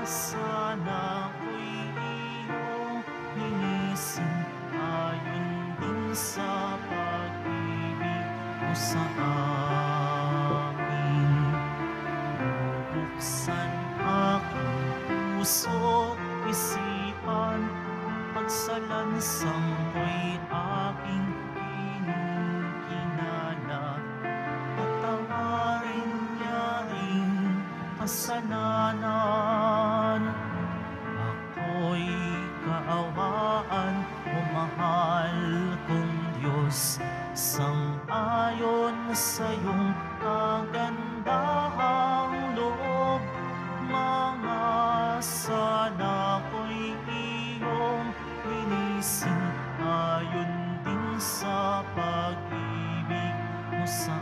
sana ko'y iyong linisin ayon din sa pag-ibig mo sa akin. Bubuksan aking puso't isipan, pagsalansang ko'y aking kinikilala. Patawarin niya rin kasalanan. Ako'y kaawaan o mahal kong Diyos, sang-ayon sa iyong kagandahang loob. Mga sala ko'y iyong linisin ayon din sa pag-ibig mo sa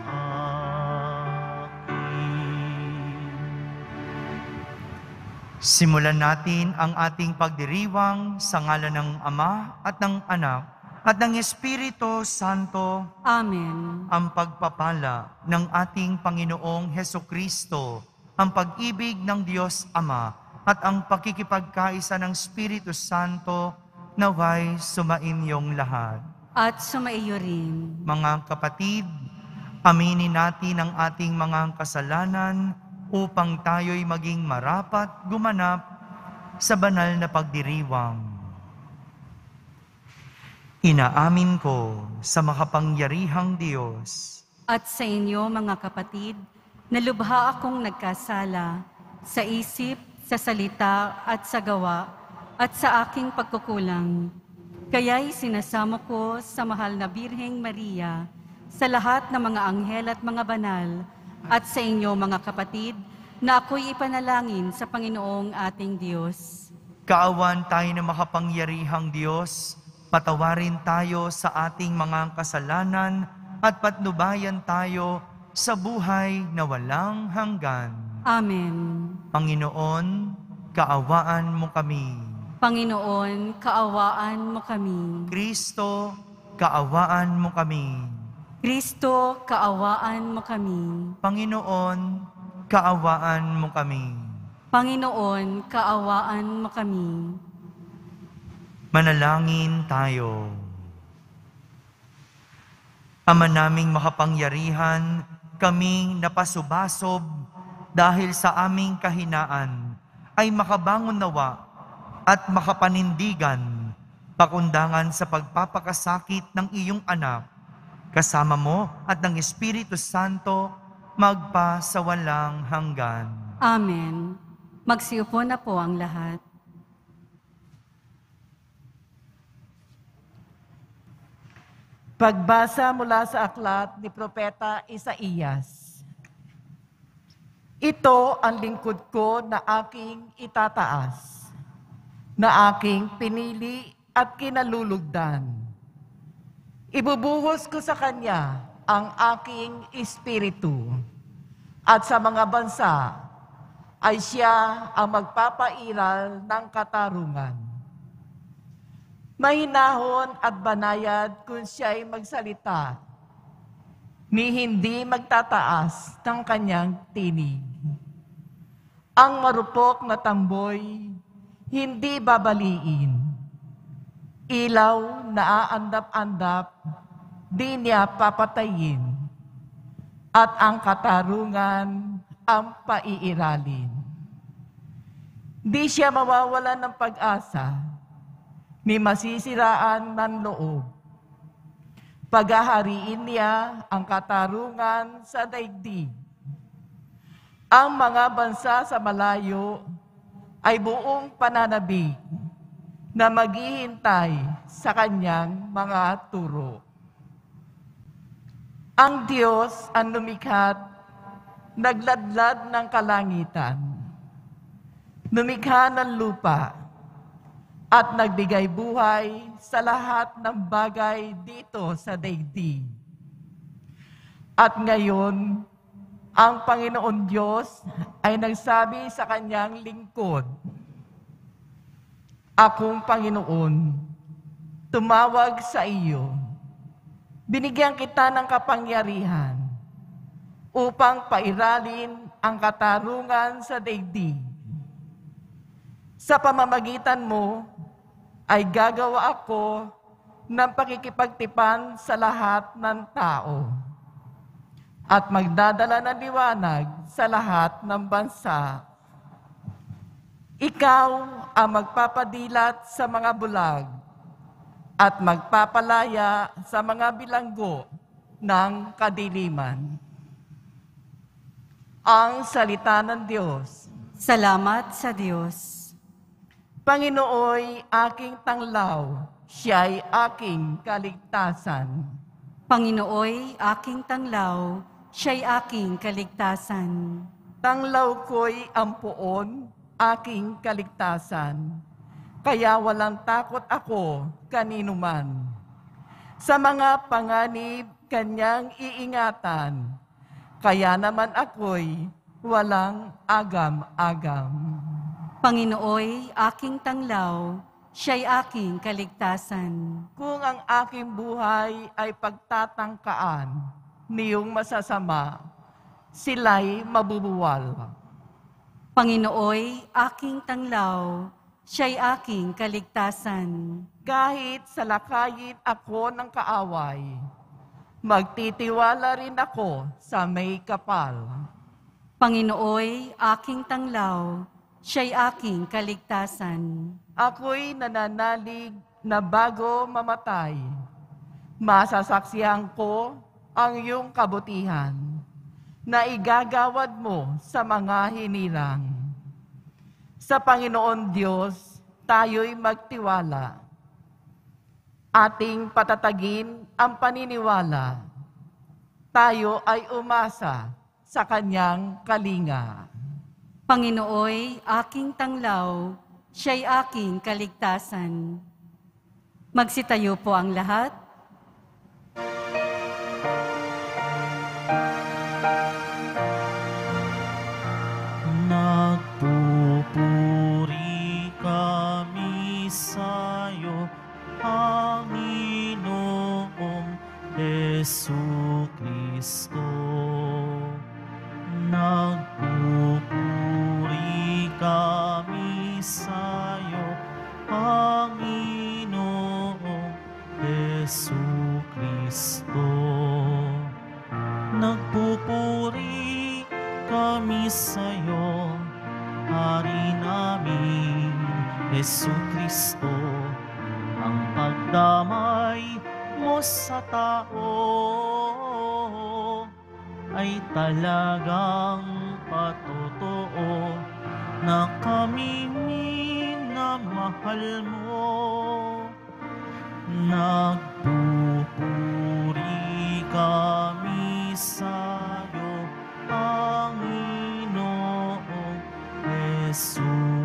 Simulan natin ang ating pagdiriwang sa ngalan ng Ama at ng Anak at ng Espiritu Santo. Amen. Ang pagpapala ng ating Panginoong Hesukristo, ang pag-ibig ng Diyos Ama at ang pakikipagkaisa ng Espiritu Santo naway sumainyong lahat. At sumaiyo rin. Mga kapatid, aminin natin ang ating mga kasalanan upang tayo'y maging marapat gumanap sa banal na pagdiriwang. Inaamin ko sa makapangyarihang Diyos At sa inyo, mga kapatid, na lubha akong nagkasala sa isip, sa salita at sa gawa at sa aking pagkukulang. Kaya'y sinasamo ko sa mahal na Birheng Maria, sa lahat ng mga anghel at mga banal, at sa inyo, mga kapatid, na ako'y ipanalangin sa Panginoong ating Diyos. Kaawan tayo na makapangyarihang Diyos, patawarin tayo sa ating mga kasalanan at patnubayan tayo sa buhay na walang hanggan. Amen. Panginoon, kaawaan mo kami. Panginoon, kaawaan mo kami. Kristo, kaawaan mo kami. Kristo, kaawaan mo kami. Panginoon, kaawaan mo kami. Panginoon, kaawaan mo kami. Manalangin tayo. Ama naming makapangyarihan, kaming napasubasob dahil sa aming kahinaan ay makabangon nawa at makapanindigan pakundangan sa pagpapakasakit ng iyong anak, kasama mo at ng Espiritu Santo, magpa sa walang hanggan. Amen. Magsiupo na po ang lahat. Pagbasa mula sa aklat ni Propeta Isaías. Ito ang lingkod ko na aking itataas, na aking pinili at kinalulugdan. Ibubuhos ko sa kanya ang aking espiritu, at sa mga bansa ay siya ang magpapairal ng katarungan. Mahinahon at banayad kung siya'y magsalita, ni hindi magtataas ng kanyang tinig. Ang marupok na tamboy, hindi babaliin. Ilaw na aandap-andap, di niya papatayin, at ang katarungan ang paiiralin. Di siya mawawalan ng pag-asa, ni masisiraan ng loob. Paghahariin niya ang katarungan sa daigdig. Ang mga bansa sa malayo ay buong pananabik na maghihintay sa kanyang mga turo. Ang Diyos ang lumikha't nagladlad ng kalangitan, lumikha ng lupa, at nagbigay buhay sa lahat ng bagay dito sa daigdig. At ngayon, ang Panginoon Diyos ay nagsabi sa kanyang lingkod, Akong Panginoon, tumawag sa iyo. Binigyan kita ng kapangyarihan upang pairalin ang katarungan sa daigdig. Sa pamamagitan mo ay gagawa ako ng pakikipagtipan sa lahat ng tao at magdadala ng liwanag sa lahat ng bansa. Ikaw ang magpapadilat sa mga bulag at magpapalaya sa mga bilanggo ng kadiliman. Ang salita ng Diyos. Salamat sa Diyos. Panginooy aking tanglaw, siya'y aking kaligtasan. Panginooy aking tanglaw, siya'y aking kaligtasan. Tanglaw ko'y ang puon, aking kaligtasan. Kaya walang takot ako kanino man. Sa mga panganib, kanyang iingatan. Kaya naman ako'y walang agam-agam. Panginooy aking tanglaw, siya'y aking kaligtasan. Kung ang aking buhay ay pagtatangkaan niyong masasama, sila'y mabubuwal. Panginooy aking tanglaw, siya'y aking kaligtasan. Kahit salakayin ako ng kaaway, magtitiwala rin ako sa may kapal. Panginooy aking tanglaw, siya'y aking kaligtasan. Ako'y nananalig na bago mamatay, masasaksihan ko ang iyong kabutihan na igagawad mo sa mga hinirang. Sa Panginoon Diyos, tayo'y magtiwala. Ating patatagin ang paniniwala. Tayo ay umasa sa kanyang kalinga. Panginooy aking tanglaw, siya'y aking kaligtasan. Magsitayo po ang lahat. Nagpupuri kami sa'yo, Panginoong Jesucristo. Nagpupuri kami sa'yo, Panginoong Jesucristo. Nagpupuri kami sa'yo, Hari namin, Jesucristo. Ang pagdamay mo sa tao ay talagang patotoo na kami minamahal mo. Nagpupuri kami sa'yo, Panginoong Jesucristo.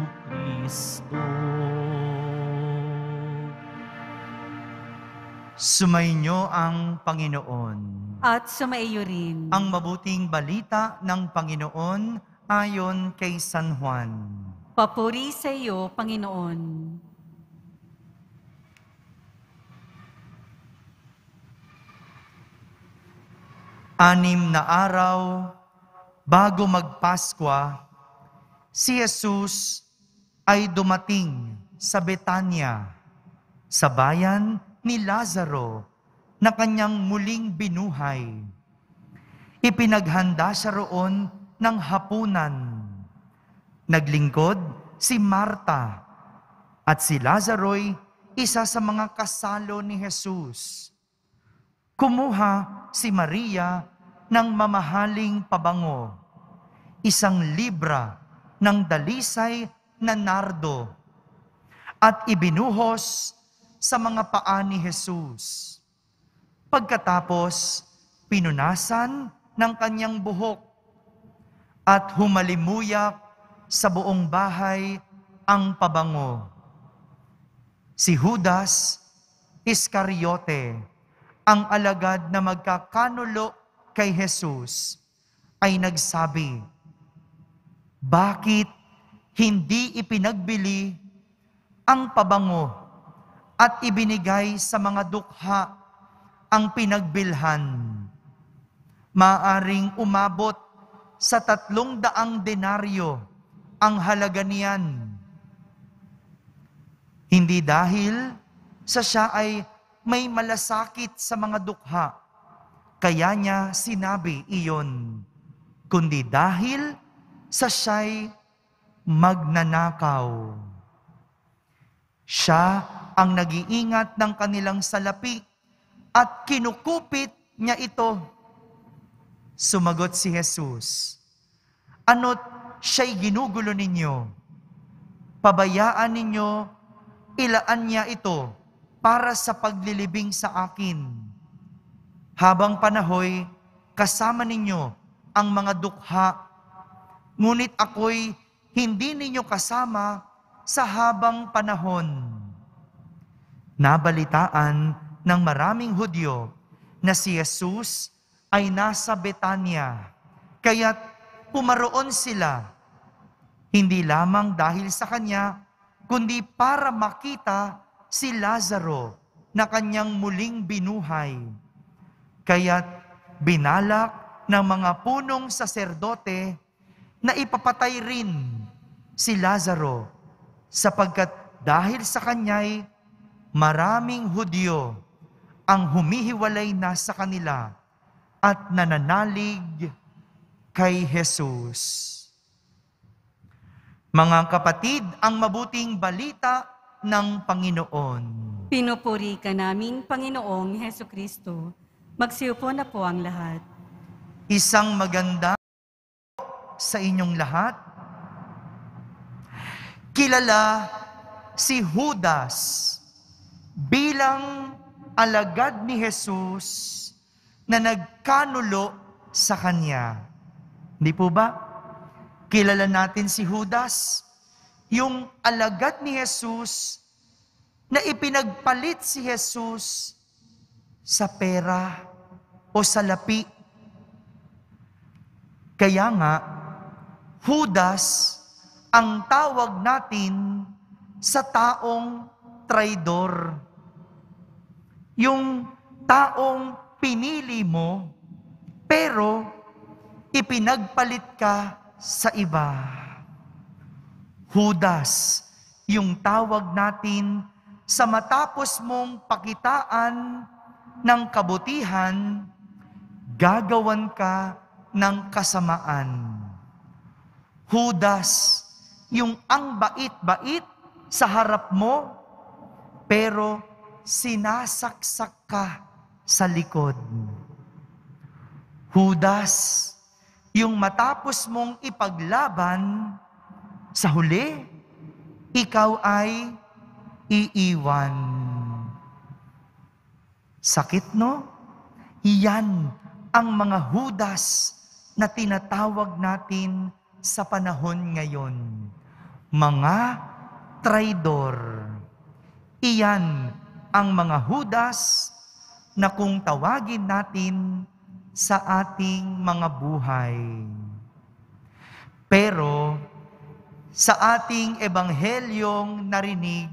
Sumainyo ang Panginoon. At sumaiyo rin. Ang mabuting balita ng Panginoon ayon kay San Juan. Papuri sa iyo, Panginoon. Anim na araw bago magpaskwa, si Jesus ay dumating sa Betania, sa bayan ni Lazaro na kanyang muling binuhay. Ipinaghanda siya roon ng hapunan. Naglingkod si Marta at si Lazaro'y isa sa mga kasalo ni Jesus. Kumuha si Maria ng mamahaling pabango, 1 libra ng dalisay na nardo, at ibinuhos sa mga paa ni Jesus. Pagkatapos, pinunasan ng kanyang buhok at humalimuyak sa buong bahay ang pabango. Si Judas Iscariote, ang alagad na magkakanulo kay Jesus, ay nagsabi, "Bakit hindi ipinagbili ang pabango at ibinigay sa mga dukha ang pinagbilhan? Maaring umabot sa 300 denaryo ang halaga niyan." Hindi dahil sa siya ay may malasakit sa mga dukha, kaya niya sinabi iyon, kundi dahil sa siya'y magnanakaw. Siya ang nag-iingat ng kanilang salapi at kinukupit niya ito. Sumagot si Jesus, ano't siya'y ginugulo ninyo? Pabayaan ninyo, ilaan niya ito para sa paglilibing sa akin. Habang panahoy, kasama ninyo ang mga dukha, ngunit ako'y hindi ninyo kasama sa habang panahon. Nabalitaan ng maraming Hudyo na si Jesus ay nasa Betania, kaya't pumaroon sila, hindi lamang dahil sa kanya, kundi para makita si Lazaro na kanyang muling binuhay. Kaya't binalak ng mga punong saserdote na ipapatay rin si Lazaro, sapagkat dahil sa kanya'y maraming Hudyo ang humihiwalay na sa kanila at nananalig kay Jesus. Mga kapatid, ang mabuting balita ng Panginoon. Pinupuri ka namin, Panginoong Hesukristo. Magsiupo na po ang lahat. Isang maganda sa inyong lahat. Kilala si Judas bilang alagad ni Jesus na nagkanulo sa kanya. Hindi po ba? Kilala natin si Judas, yung alagad ni Jesus na ipinagpalit si Jesus sa pera o sa lapi. Kaya nga, Judas ang tawag natin sa taong traidor. Yung taong pinili mo, pero ipinagpalit ka sa iba. Judas, yung tawag natin sa matapos mong pakitaan ng kabutihan, gagawan ka ng kasamaan. Judas, yung ang bait-bait sa harap mo, pero sinasaksak ka sa likod. Judas, yung matapos mong ipaglaban, sa huli, ikaw ay iiwan. Sakit, no? Iyan ang mga Judas na tinatawag natin sa panahon ngayon. Mga traidor. Iyan ang mga Judas na kung tawagin natin sa ating mga buhay. Pero sa ating ebanghelyong narinig,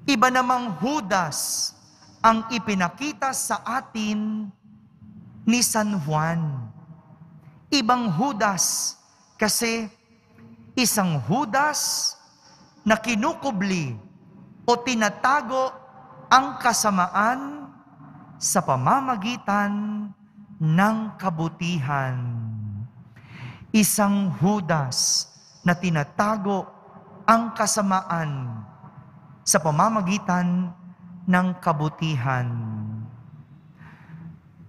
iba namang Judas ang ipinakita sa atin ni San Juan. Ibang Judas kasi isang Judas na kinukubli o tinatago ang kasamaan sa pamamagitan ng kabutihan. Isang Judas na tinatago ang kasamaan sa pamamagitan ng kabutihan.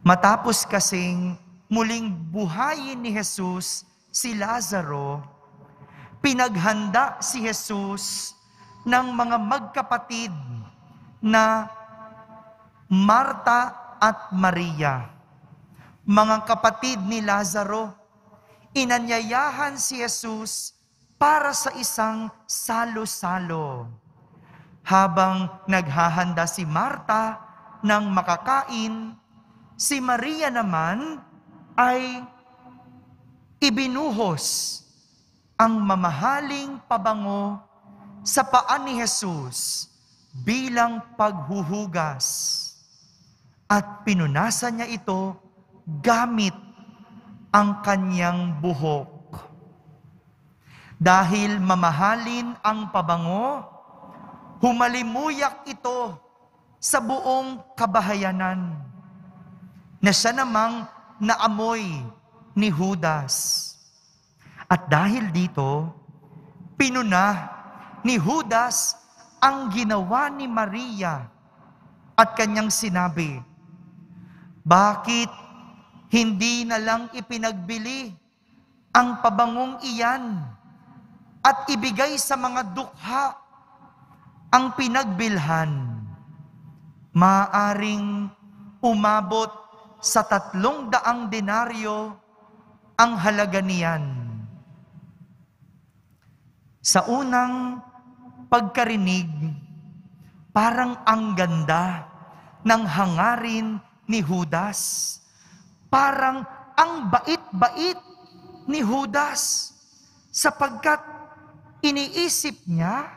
Matapos kasing muling buhayin ni Jesus si Lazaro, pinaghanda si Jesus ng mga magkapatid na Marta at Maria. Mga kapatid ni Lazaro, inanyayahan si Jesus para sa isang salo-salo. Habang naghahanda si Marta ng makakain, si Maria naman ay ibinuhos ang mamahaling pabango sa paa ni Jesus bilang paghuhugas. At pinunasan niya ito gamit ang kanyang buhok. Dahil mamahalin ang pabango, humalimuyak ito sa buong kabahayanan na siya namang naamoy ni Judas. At dahil dito, pinuna ni Judas ang ginawa ni Maria at kanyang sinabi, bakit hindi na lang ipinagbili ang pabangong iyan at ibigay sa mga dukha ang pinagbilhan? Maaring umabot sa 300 denaryo ang halaga niyan. Sa unang pagkarinig, parang ang ganda ng hangarin ni Judas. Parang ang bait-bait ni Judas sapagkat iniisip niya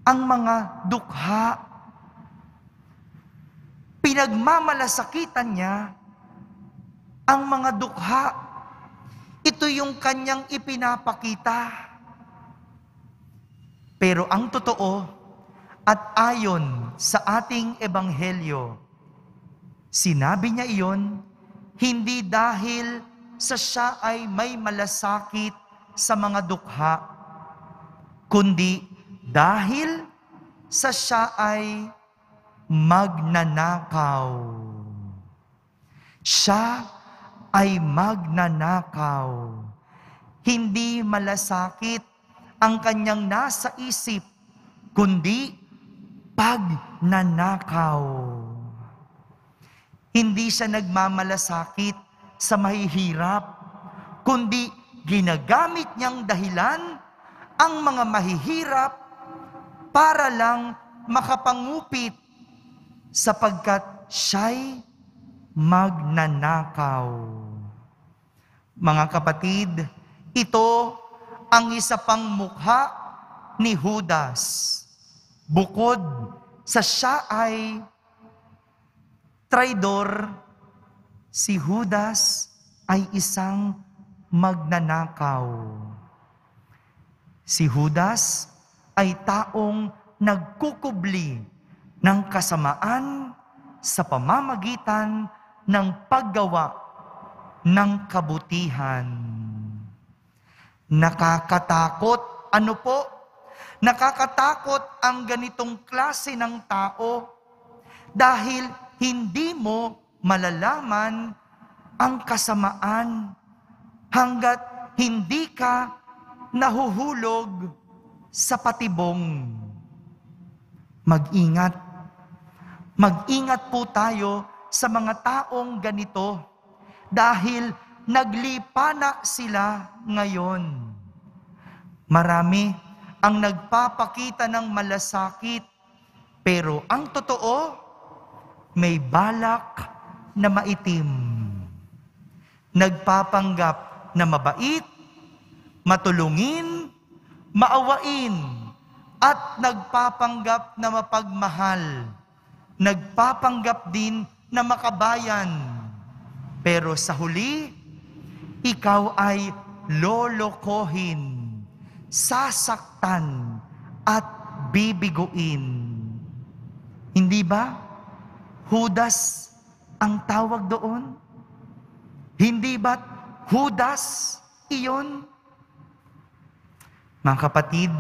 ang mga dukha. Pinagmamalasakitan niya ang mga dukha. Ito yung kanyang ipinapakita. Pero ang totoo at ayon sa ating ebanghelyo, sinabi niya iyon hindi dahil sa siya ay may malasakit sa mga dukha, kundi dahil sa siya ay magnanakaw. Siya ay magnanakaw. Hindi malasakit ang kanyang nasa isip, kundi pagnanakaw. Hindi siya nagmamalasakit sa mahihirap, kundi ginagamit niyang dahilan ang mga mahihirap para lang makapangupit sapagkat siya'y magnanakaw. Mga kapatid, ito ang isa pang mukha ni Judas. Bukod sa siya ay traidor, si Judas ay isang magnanakaw. Si Judas ay taong nagkukubli ng kasamaan sa pamamagitan ng paggawa ng kabutihan. Nakakatakot. Ano po? Nakakatakot ang ganitong klase ng tao dahil hindi mo malalaman ang kasamaan hanggat hindi ka nahuhulog sa patibong. Mag-ingat. Mag-ingat po tayo sa mga taong ganito dahil naglipa na sila ngayon. Marami ang nagpapakita ng malasakit, pero ang totoo, may balak na maitim. Nagpapanggap na mabait, matulungin, maawain, at nagpapanggap na mapagmahal. Nagpapanggap din na makabayan. Pero sa huli, ikaw ay lolokohin, sasaktan, at bibiguin. Hindi ba? Judas ang tawag doon? Hindi ba Judas iyon? Mga kapatid,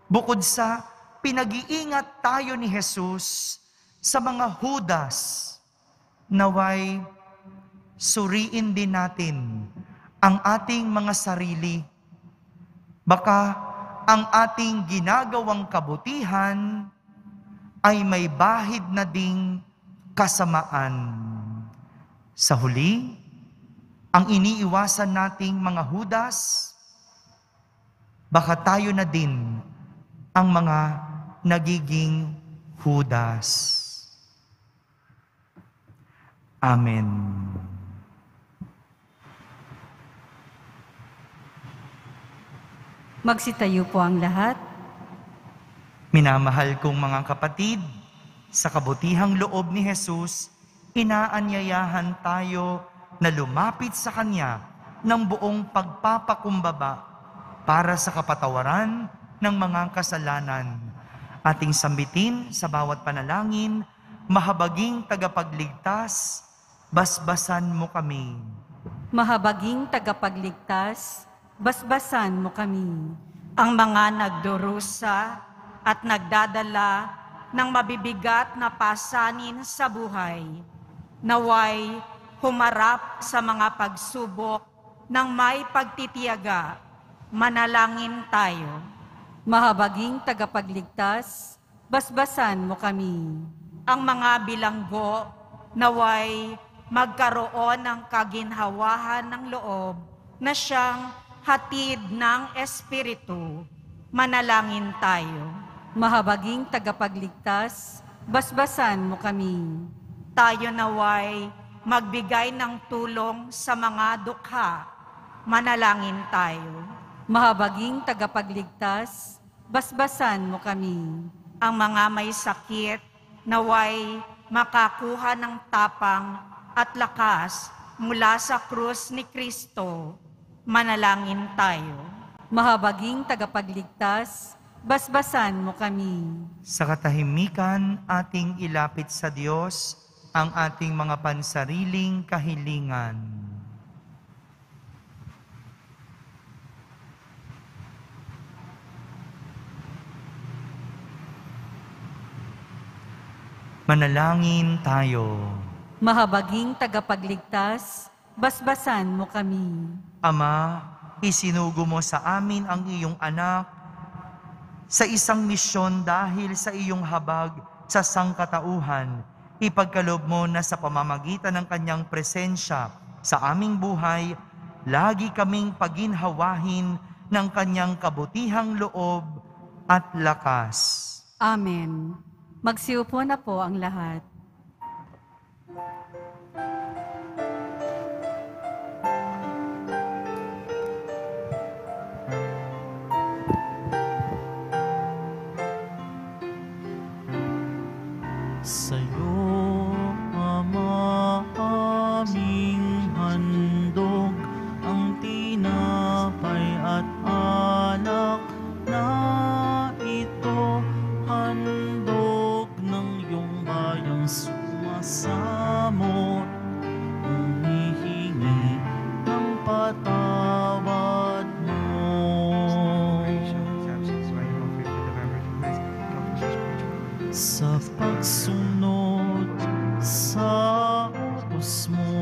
bukod sa pinag-iingat tayo ni Jesus sa mga Judas, naway suriin din natin ang ating mga sarili. Baka ang ating ginagawang kabutihan ay may bahid na ding kasamaan. Sa huli, ang iniiwasan nating mga Judas, baka tayo na din ang mga nagiging Judas. Amen. Magsitayo po ang lahat. Minamahal kong mga kapatid, sa kabutihang loob ni Jesus, inaanyayahan tayo na lumapit sa Kanya ng buong pagpapakumbaba para sa kapatawaran ng mga kasalanan. Ating sambitin sa bawat panalangin, mahabaging tagapagligtas, basbasan mo kami. Mahabaging tagapagligtas, basbasan mo kami. Ang mga nagdurusa at nagdadala ng mabibigat na pasanin sa buhay, naway humarap sa mga pagsubok ng may pagtitiyaga. Manalangin tayo. Mahabaging tagapagligtas, basbasan mo kami. Ang mga bilanggo, naway magkaroon ng kaginhawahan ng loob na siyang hatid ng Espiritu. Manalangin tayo. Mahabaging tagapagligtas, basbasan mo kami. Tayo naway magbigay ng tulong sa mga dukha. Manalangin tayo. Mahabaging tagapagligtas, basbasan mo kami. Ang mga may sakit, naway makakuha ng tapang at lakas mula sa krus ni Kristo. Manalangin tayo. Mahabaging tagapagligtas, basbasan mo kami. Sa katahimikan, ating ilapit sa Diyos ang ating mga pansariling kahilingan. Manalangin tayo. Mahabaging tagapagligtas, basbasan mo kami. Ama, isinugo mo sa amin ang iyong anak sa isang misyon dahil sa iyong habag sa sangkatauhan. Ipagkaloob mo na sa pamamagitan ng kanyang presensya sa aming buhay, lagi kaming paginhawahin ng kanyang kabutihang loob at lakas. Amen. Magsiupo na po ang lahat. Sa'yo, Ama, aming handog ang tinapay at alak na ito, handog ng iyong bayang sumasamot, humihingi ng patawad mo. Sa pagsunod sa utos mo,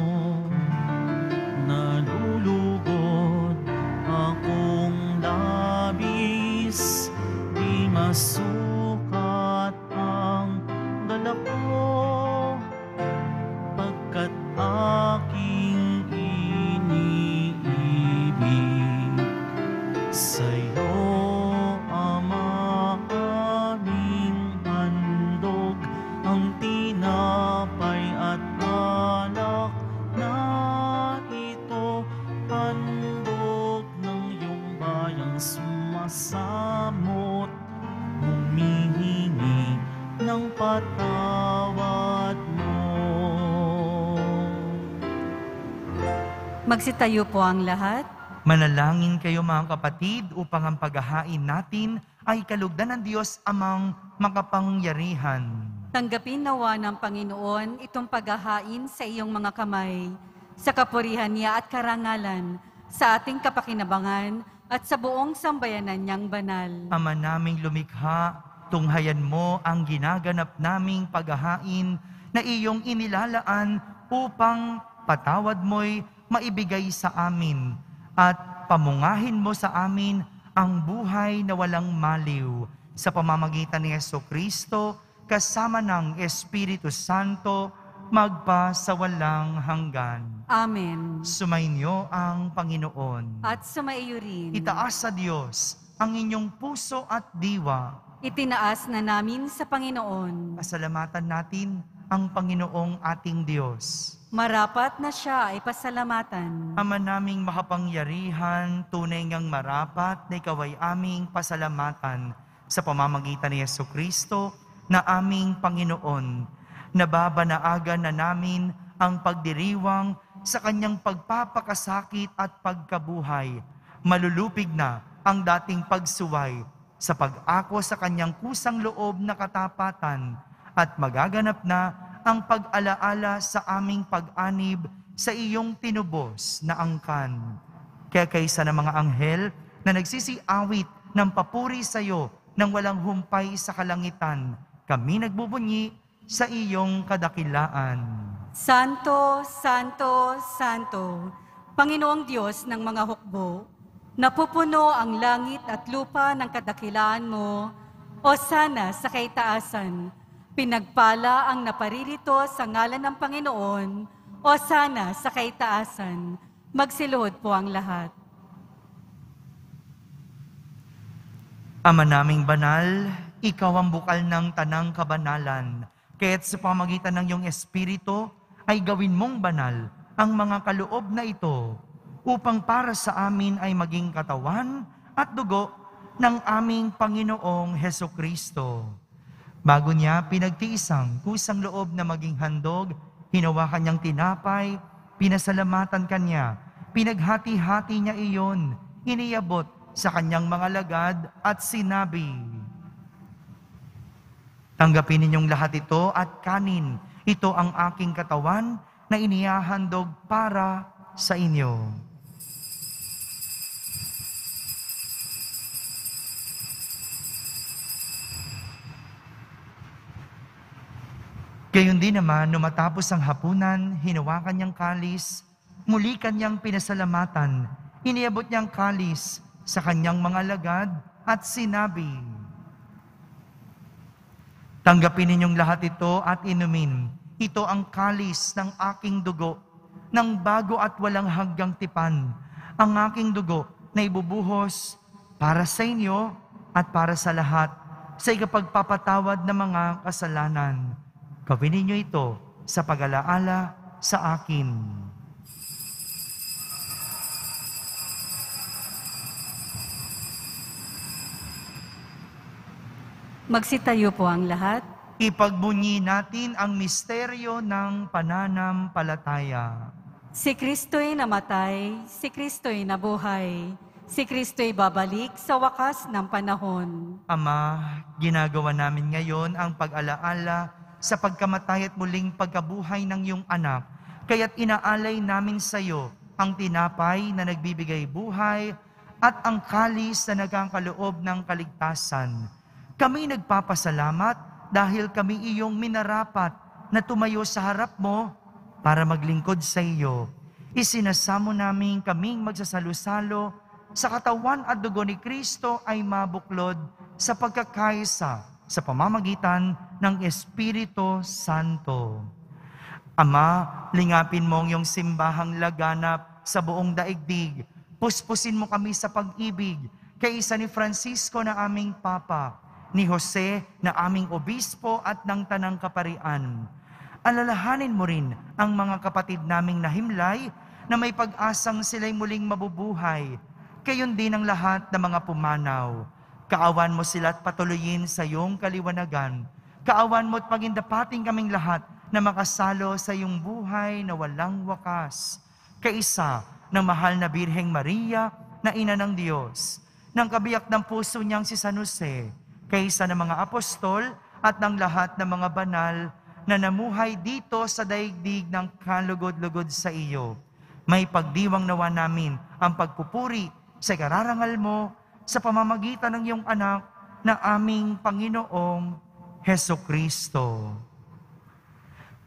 nalulugod akong labis, di masukat ang dala ko, pagkat aking iniibig. Sa'yo, Ama, aming handog ang tinapay at alak na ito, handog ng iyong bayang sumasamot, humihingi ng patawad mo. Magsitayo po ang lahat. Manalangin kayo mga kapatid upang ang paghahain natin ay kalugdan ng Diyos amang makapangyarihan. Tanggapin nawa ng Panginoon itong paghahain sa iyong mga kamay, sa kapurihan niya at karangalan, sa ating kapakinabangan at sa buong sambayanan niyang banal. Ama naming lumikha, tunghayan mo ang ginaganap naming paghahain na iyong inilalaan upang patawad mo'y maibigay sa amin at pamungahin mo sa amin ang buhay na walang maliw sa pamamagitan ni Jesucristo kasama ng Espiritu Santo magpa sa walang hanggan. Amen. Sumainyo ang Panginoon. At sumaiyo rin. Itaas sa Diyos ang inyong puso at diwa. Itinaas na namin sa Panginoon. Pasalamatan natin ang Panginoong ating Diyos. Marapat na siya ay pasalamatan. Ama naming makapangyarihan, tunay ngang marapat na ikaw ay aming pasalamatan sa pamamagitan ni Jesucristo na aming Panginoon. Nababanaagan na namin ang pagdiriwang sa kanyang pagpapakasakit at pagkabuhay. Malulupig na ang dating pagsuway sa pag-ako sa kanyang kusang loob na katapatan at magaganap na ang pag-alaala sa aming pag-anib sa iyong tinubos na angkan. Kaya kaysa ng mga anghel na nagsisiawit ng papuri sa iyo nang walang humpay sa kalangitan, kami nagbubunyi sa iyong kadakilaan. Santo, Santo, Santo, Panginoong Diyos ng mga hukbo, napupuno ang langit at lupa ng kadakilaan mo, o sana sa kaitaasan, pinagpala ang naparirito sa ngalan ng Panginoon, o sana sa kaitaasan, magsiluhod po ang lahat. Ama naming banal, ikaw ang bukal ng tanang kabanalan, kaya't sa pamagitan ng iyong Espiritu ay gawin mong banal ang mga kaloob na ito upang para sa amin ay maging katawan at dugo ng aming Panginoong Hesukristo. Bago niya pinagtiisang kusang loob na maging handog, hinawakan niyang tinapay, pinasalamatan kanya, pinaghati-hati niya iyon, iniyabot sa kanyang mga lagad at sinabi, "Tanggapin ninyong lahat ito at kanin. Ito ang aking katawan na inihahandog para sa inyo." Gayon din naman, nung matapos ang hapunan, hinawakan niyang kalis, muli kanyang pinasalamatan, iniabot niyang kalis sa kanyang mga lagad at sinabi, "Tanggapin ninyong lahat ito at inumin. Ito ang kalis ng aking dugo, ng bago at walang hanggang tipan, ang aking dugo na ibubuhos para sa inyo at para sa lahat, sa ikapagpapatawad ng mga kasalanan. Gawin ninyo ito sa pag-alaala sa akin." Magsitayo po ang lahat. Ipagbunyi natin ang misteryo ng pananampalataya. Si Kristo'y namatay, si Kristo'y nabuhay, si Kristo'y babalik sa wakas ng panahon. Ama, ginagawa namin ngayon ang pag-alaala sa pagkamatay at muling pagkabuhay ng iyong anak, kaya't inaalay namin sa iyo ang tinapay na nagbibigay buhay at ang kalis na nagkakaloob ng kaligtasan. Kami nagpapasalamat dahil kami iyong minarapat na tumayo sa harap mo para maglingkod sa iyo. Isinasamo namin kaming magsasalo-salo sa katawan at dugo ni Kristo ay mabuklod sa pagkakaisa sa pamamagitan ng Espiritu Santo. Ama, lingapin mo ang iyong simbahang laganap sa buong daigdig. Puspusin mo kami sa pag-ibig, kaisa ni Francisco na aming Papa, ni Jose na aming Obispo at ng Tanang Kaparian. Alalahanin mo rin ang mga kapatid naming nahimlay na may pag-asang sila'y muling mabubuhay. Gayon din ang lahat ng mga pumanaw. Kaawan mo sila at patuloyin sa iyong kaliwanagan. Kaawan mo at pagindapating kaming lahat na makasalo sa iyong buhay na walang wakas. Kaisa ng mahal na Birheng Maria na Ina ng Diyos, ng kabiyak ng puso niyang si San Jose, kaisa ng mga apostol at ng lahat ng mga banal na namuhay dito sa daigdig ng kalugod-lugod sa iyo. May pagdiwang nawa namin ang pagpupuri sa kararangal mo sa pamamagitan ng iyong anak na aming Panginoong Hesukristo.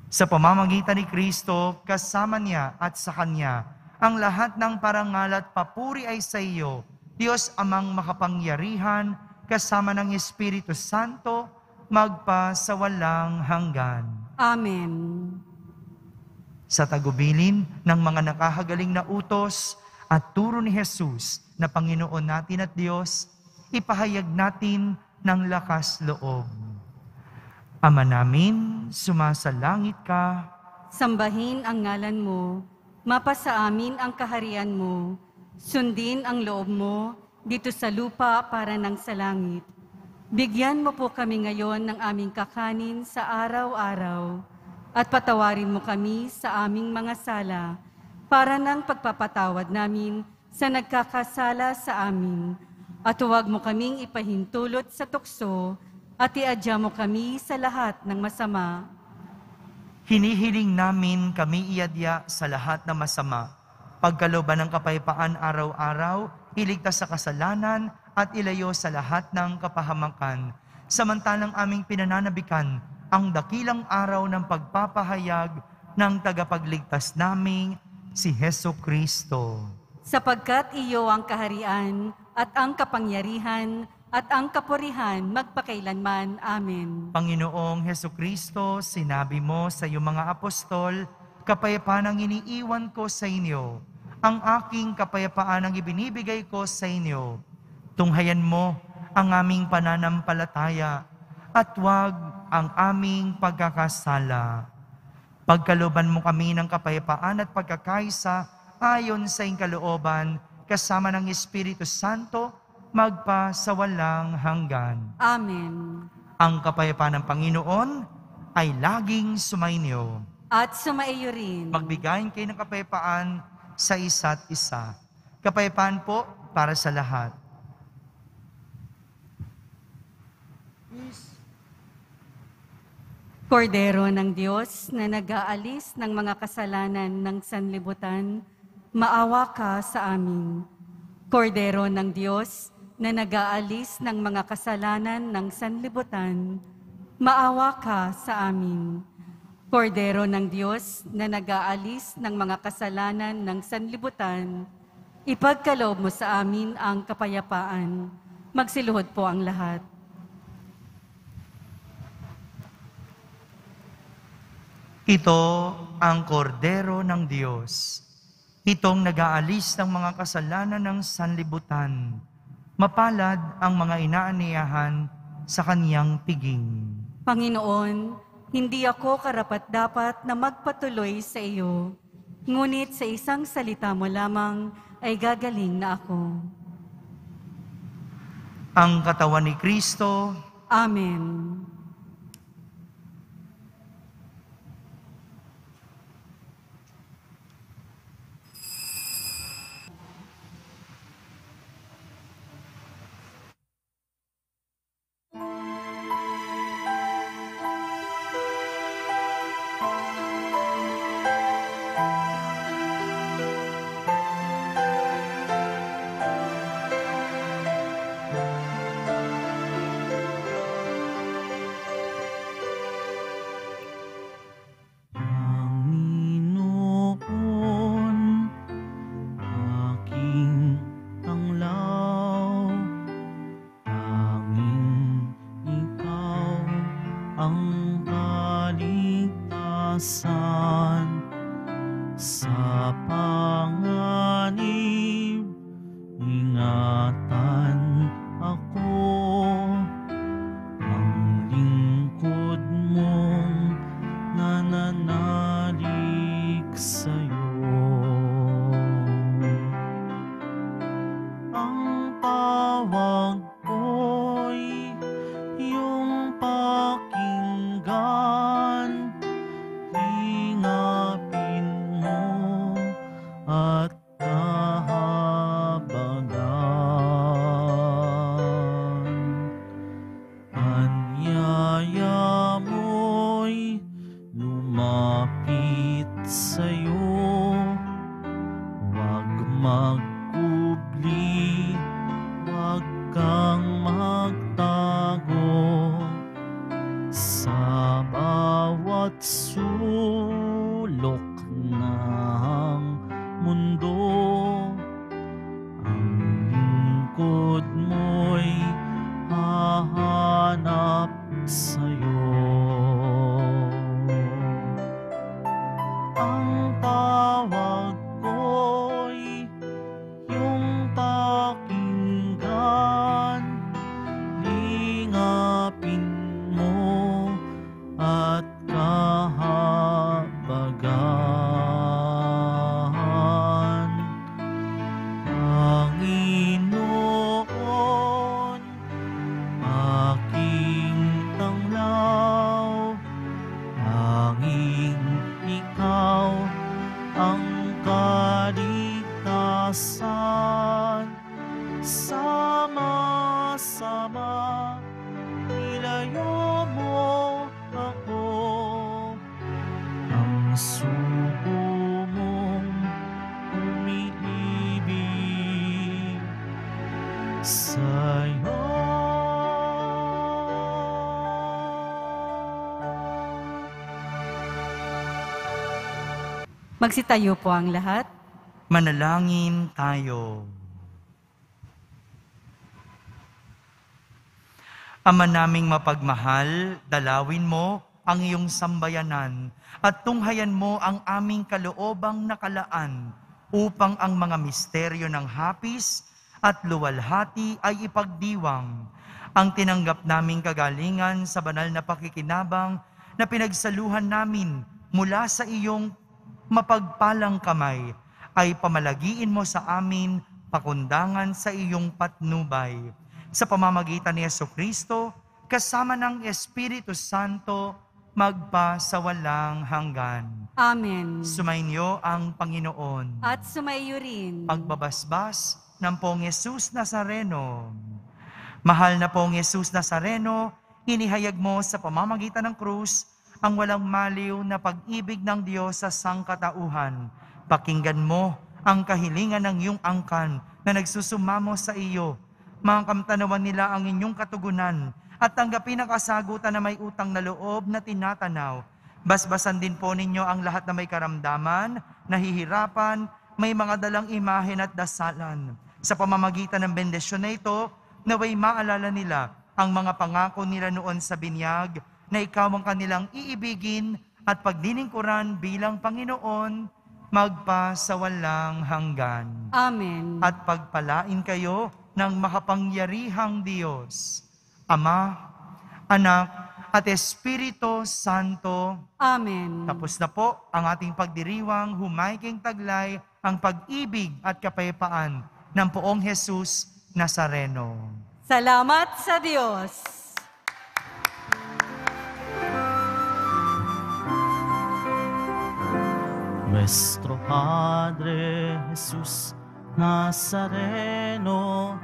Sa pamamagitan ni Kristo, kasama niya at sa Kanya, ang lahat ng parangal at papuri ay sa iyo, Diyos Amang makapangyarihan, kasama ng Espiritu Santo, magpa sa walang hanggan. Amen. Sa tagubilin ng mga nakahagaling na utos at turo ni Jesus na Panginoon natin at Diyos, ipahayag natin ng lakas loob. Ama namin, sumasalangit ka. Sambahin ang ngalan mo, mapasa amin ang kaharian mo, sundin ang loob mo, dito sa lupa para ng sa langit. Bigyan mo po kami ngayon ng aming kakanin sa araw-araw at patawarin mo kami sa aming mga sala para ng pagpapatawad namin sa nagkakasala sa amin. At huwag mo kaming ipahintulot sa tukso at iadya mo kami sa lahat ng masama. Hinihiling namin kami iadya sa lahat ng masama. Pagkalooban ng kapayapaan araw-araw, iligtas sa kasalanan at ilayo sa lahat ng kapahamakan. Samantalang aming pinananabikan ang dakilang araw ng pagpapahayag ng tagapagligtas naming si Heso Kristo. Sapagkat iyo ang kaharian at ang kapangyarihan at ang kapurihan magpakailanman. Amen. Panginoong Heso Kristo, sinabi mo sa iyong mga apostol, kapayapaan ang iniiwan ko sa inyo. Ang aking kapayapaan ang ibinibigay ko sa inyo. Tunghayan mo ang aming pananampalataya at huwag ang aming pagkakasala. Pagkalooban mo kami ng kapayapaan at pagkakaisa ayon sa iyong kalooban, kasama ng Espiritu Santo, magpa sa walang hanggan. Amen. Ang kapayapaan ng Panginoon ay laging sumainyo. At sumaiyo rin. Magbigayin kayo ng kapayapaan sa isa't isa. Kapayapaan po para sa lahat. Kordero ng Diyos na nag-aalis ng mga kasalanan ng sanlibutan, maawa ka sa amin. Kordero ng Diyos na nag-aalis ng mga kasalanan ng sanlibutan, maawa ka sa amin. Kordero ng Diyos na nag-aalis ng mga kasalanan ng sanlibutan, ipagkaloob mo sa amin ang kapayapaan. Magsiluhod po ang lahat. Ito ang kordero ng Diyos. Itong nag-aalis ng mga kasalanan ng sanlibutan. Mapalad ang mga inaaniyahan sa kaniyang piging. Panginoon, hindi ako karapat-dapat na magpatuloy sa iyo, ngunit sa isang salita mo lamang ay gagaling na ako. Ang katawan ni Kristo. Amen. Panginoon, aking tanglaw, tanging ikaw ang kaligtasan. Sa panganib, ingatan ako, ang lingkod mong nananalig sa'yo. Ang tawag ko'y iyong pakinggan, Magsitayo po ang lahat. Manalangin tayo. Ama naming mapagmahal, dalawin mo ang iyong sambayanan at tunghayan mo ang aming kaloobang nakalaan upang ang mga misteryo ng hapis at luwalhati ay ipagdiwang. Ang tinanggap naming kagalingan sa banal na pakikinabang na pinagsaluhan namin mula sa iyong mapagpalang kamay ay pamalagiin mo sa amin pakundangan sa iyong patnubay. Sa pamamagitan ni Jesucristo, kasama ng Espiritu Santo, magpa sa walang hanggan. Amen. Sumainyo ang Panginoon. At sumaiyo rin. Pagbabasbas ng Poong Yesus Nazareno. Mahal na Poong Yesus Nazareno, inihayag mo sa pamamagitan ng krus ang walang maliw na pag-ibig ng Diyos sa sangkatauhan. Pakinggan mo ang kahilingan ng iyong angkan na nagsusumamo sa iyo. Mga kamtanawan nila ang inyong katugunan at tanggapin ang kasagutan na may utang na loob na tinatanaw. Basbasan din po ninyo ang lahat na may karamdaman, nahihirapan, may mga dalang imahen at dasalan. Sa pamamagitan ng bendisyon na ito, naway maalala nila ang mga pangako nila noon sa binyag na ikaw ang kanilang iibigin at pagdilingkuran bilang Panginoon, magpa sa walang hanggan. Amen. At pagpalain kayo ng makapangyarihang Diyos, Ama, Anak, at Espiritu Santo. Amen. Tapos na po ang ating pagdiriwang, humayging taglay ang pag-ibig at kapayapaan ng Poong Jesus Nazareno. Salamat sa Diyos. Nuestro Padre Jesus Nazareno,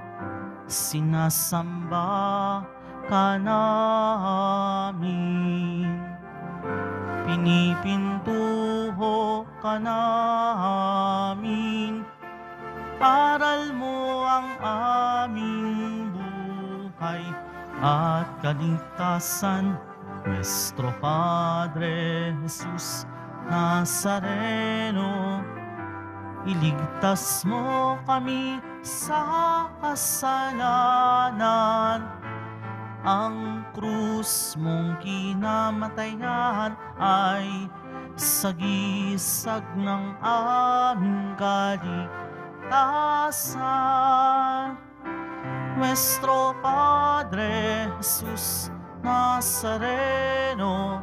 sinasamba ka namin. Pinipintuho ka namin. Aral mo ang aming buhay at kaligtasan. Nuestro Padre Jesus Nazareno, iligtas mo kami sa kasalanan. Ang krus mong kinamatayan ay sagisag ng aming kaligtasan. Nuestro Padre Jesus Nazareno,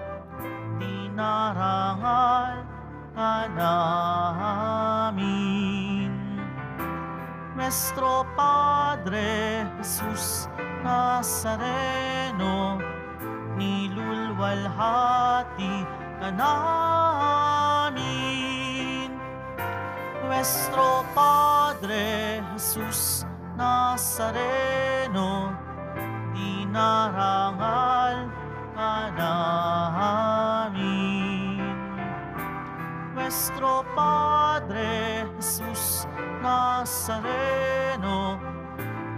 dinarangal ka namin. Nuestro Padre Jesus Nazareno, nilulwalhati ka namin. Nuestro Padre Jesus Nazareno, dinarangal ka namin. Nuestro Padre Jesus Nazareno,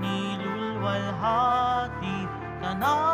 nilulwalhati ka namin.